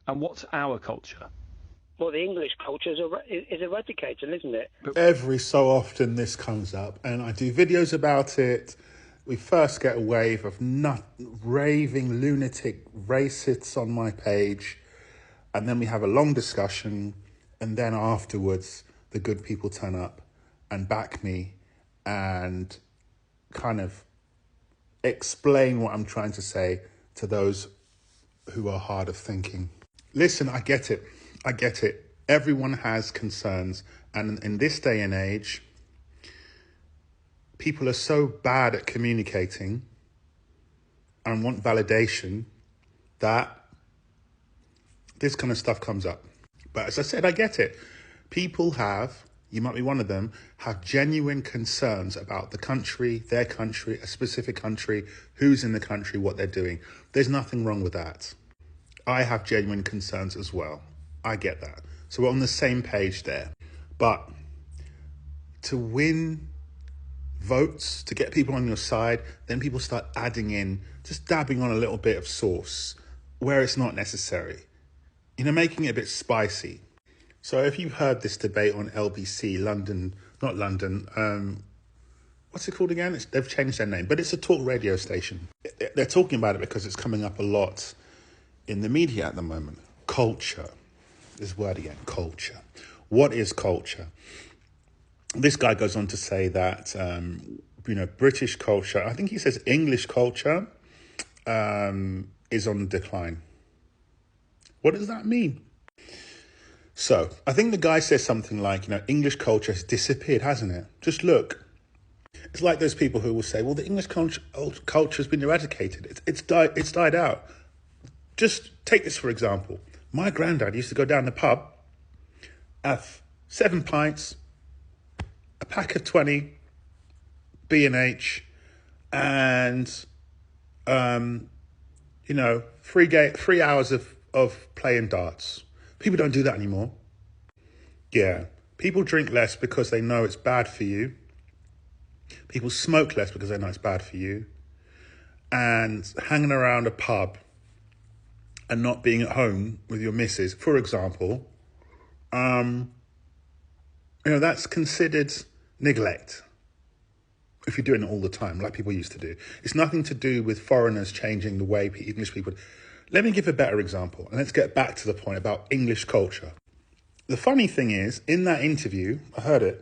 And what's our culture? Well, the English culture is eradicated, isn't it? Every so often this comes up, and I do videos about it. We first get a wave of raving lunatic racists on my page, and then we have a long discussion, and then afterwards the good people turn up and back me and kind of explain what I'm trying to say to those who are hard of thinking. Listen, I get it. Everyone has concerns, and in this day and age, people are so bad at communicating and want validation that this kind of stuff comes up. But as I said, I get it. People have, you might be one of them, have genuine concerns about the country, their country, a specific country, who's in the country, what they're doing. There's nothing wrong with that. I have genuine concerns as well. I get that. So we're on the same page there. But to win votes, to get people on your side, then people start adding in, just dabbing on a little bit of sauce where it's not necessary. Making it a bit spicy. So if you've heard this debate on LBC, what's it called again? They've changed their name, but it's a talk radio station. They're talking about it because it's coming up a lot in the media at the moment. Culture. This word again, culture. What is culture? This guy goes on to say that, British culture, I think he says English culture is on decline. What does that mean? So I think the guy says something like, English culture has disappeared, hasn't it? Just look. It's like those people who will say, well, the English culture has been eradicated. It's died out. Just take this for example. My granddad used to go down the pub, have 7 pints, a pack of 20 B&H, and 3 hours of playing darts. People don't do that anymore. Yeah, people drink less because they know it's bad for you. People smoke less because they know it's bad for you. And hanging around a pub and not being at home with your missus, for example, that's considered neglect if you're doing it all the time, like people used to do. It's nothing to do with foreigners changing the way English people... Let me give a better example, and let's get back to the point about English culture. The funny thing is, in that interview, I heard it,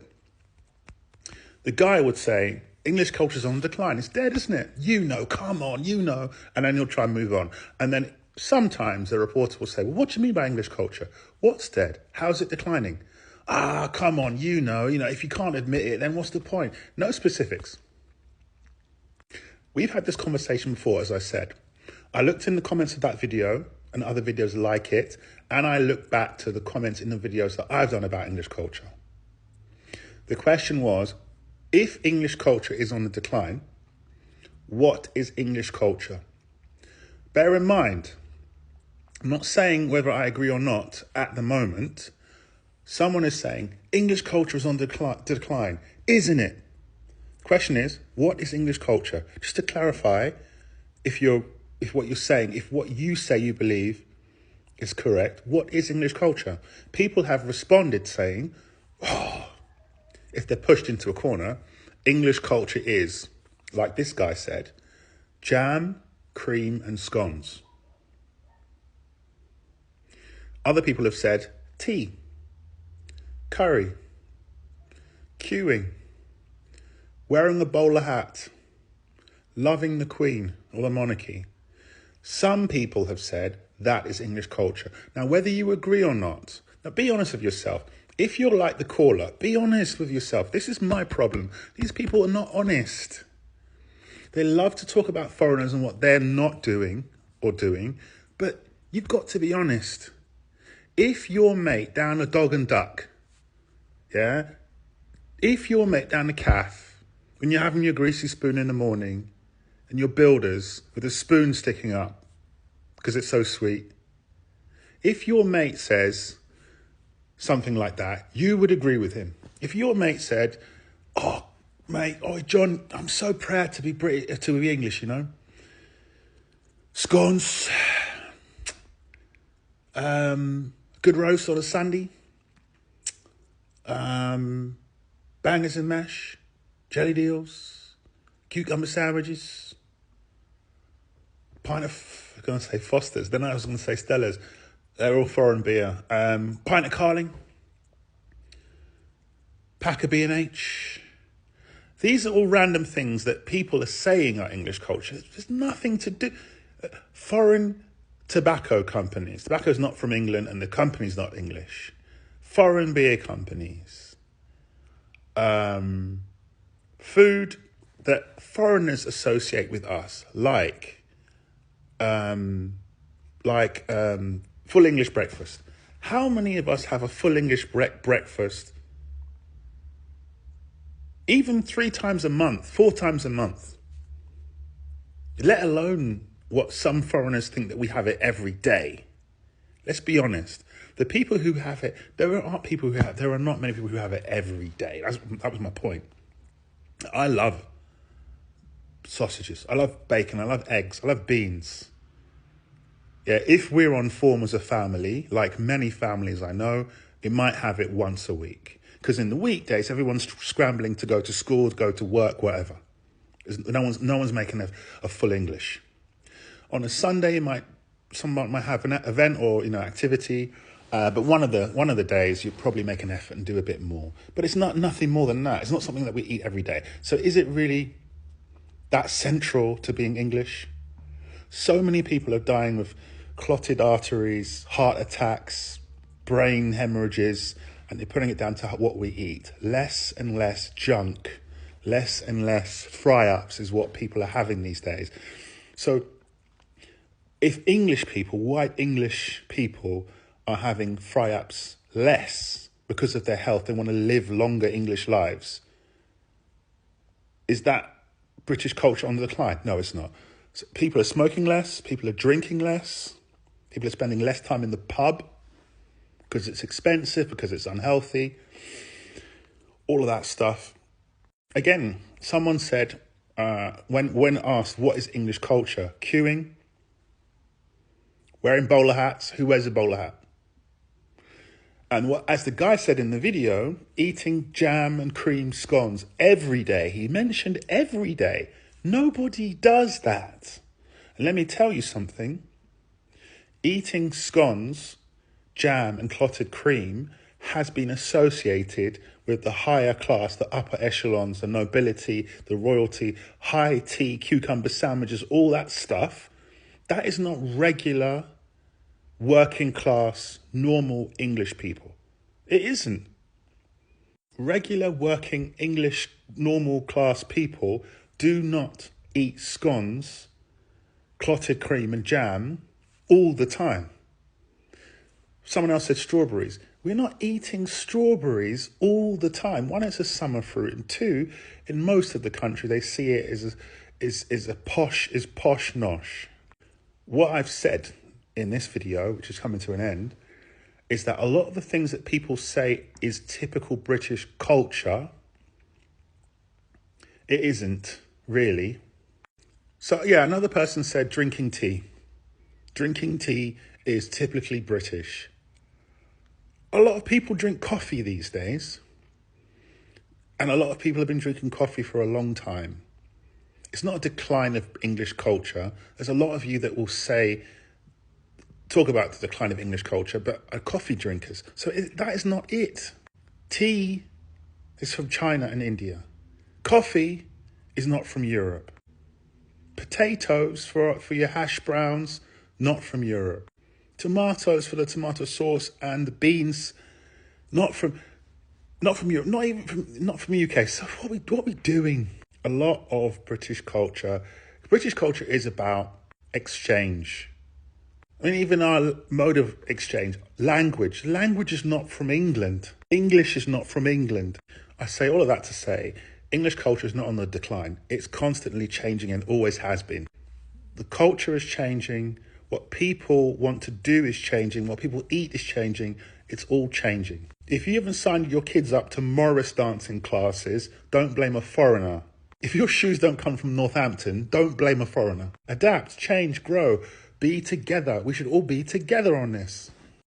the guy would say, English culture's on decline. It's dead, isn't it? Come on, And then he'll try and move on. And then sometimes the reporter will say, well, what do you mean by English culture? What's dead? How's it declining? Come on, if you can't admit it, then what's the point? No specifics. We've had this conversation before, as I said. I looked in the comments of that video and other videos like it, and I looked back to the comments in the videos that I've done about English culture. The question was, if English culture is on the decline, what is English culture? Bear in mind, I'm not saying whether I agree or not at the moment. Someone is saying, English culture is on decline, isn't it? The question is, what is English culture? Just to clarify, if what you say you believe is correct, what is English culture? People have responded saying, if they're pushed into a corner, English culture is, like this guy said, jam, cream and scones. Other people have said tea, curry, queuing, wearing a bowler hat, loving the Queen or the monarchy. Some people have said that is English culture. Now, whether you agree or not, now be honest with yourself. If you're like the caller, be honest with yourself. This is my problem. These people are not honest. They love to talk about foreigners and what they're not doing or doing, but you've got to be honest. If your mate down a dog and duck, if your mate down the calf, when you're having your greasy spoon in the morning and your builders with a spoon sticking up because it's so sweet, if your mate says something like that, you would agree with him. If your mate said, John, I'm so proud to be British, to be English, Scones, Good roast on a Sunday. Bangers and mash. Jelly deals. Cucumber sandwiches. Pint of, I'm going to say Foster's. Then I was going to say Stella's. They're all foreign beer. Pint of Carling. Pack of B&H. These are all random things that people are saying are English culture. There's nothing to do. Foreign tobacco companies. Tobacco's not from England and the company's not English. Foreign beer companies. Food that foreigners associate with us, like full English breakfast. How many of us have a full English breakfast even 3 times a month, 4 times a month? Let alone what some foreigners think that we have it every day. Let's be honest. The people who have it, there are not many people who have it every day. That was my point. I love sausages. I love bacon. I love eggs. I love beans. Yeah, if we're on form as a family, like many families I know, we might have it once a week. Because in the weekdays, everyone's scrambling to go to school, to go to work, whatever. No one's making a full English. On a Sunday, someone might have an event or activity, but one of the days you probably make an effort and do a bit more. But it's nothing more than that. It's not something that we eat every day. So is it really that central to being English? So many people are dying with clotted arteries, heart attacks, brain hemorrhages, and they're putting it down to what we eat. Less and less junk, less and less fry-ups is what people are having these days. So if white English people are having fry-ups less because of their health, they want to live longer English lives, is that British culture on the decline? No, it's not. So people are smoking less, people are drinking less, people are spending less time in the pub because it's expensive, because it's unhealthy, all of that stuff. Again, someone said, when asked what is English culture, queuing, wearing bowler hats. Who wears a bowler hat? And as the guy said in the video, eating jam and cream scones every day. He mentioned every day. Nobody does that. And let me tell you something. Eating scones, jam and clotted cream has been associated with the higher class, the upper echelons, the nobility, the royalty, high tea, cucumber sandwiches, all that stuff. That is not regular, working class, normal English people. It isn't. Regular, working English, normal class people do not eat scones, clotted cream and jam all the time. Someone else said strawberries. We're not eating strawberries all the time. One, it's a summer fruit, and two, in most of the country, they see it as posh nosh. What I've said in this video, which is coming to an end, is that a lot of the things that people say is typical British culture, it isn't really. So yeah, another person said drinking tea. Drinking tea is typically British. A lot of people drink coffee these days. And a lot of people have been drinking coffee for a long time. It's not a decline of English culture. There's a lot of you that will talk about the decline of English culture, but are coffee drinkers. So that is not it. Tea is from China and India. Coffee is not from Europe. Potatoes for your hash browns, not from Europe. Tomatoes for the tomato sauce, and the beans, not from Europe, not from UK. So what are we doing? A lot of British culture is about exchange. I mean, even our mode of exchange, language is not from England. English is not from England. I say all of that to say, English culture is not on the decline. It's constantly changing and always has been. The culture is changing. What people want to do is changing. What people eat is changing. It's all changing. If you haven't signed your kids up to Morris dancing classes, don't blame a foreigner. If your shoes don't come from Northampton, don't blame a foreigner. Adapt, change, grow, be together. We should all be together on this.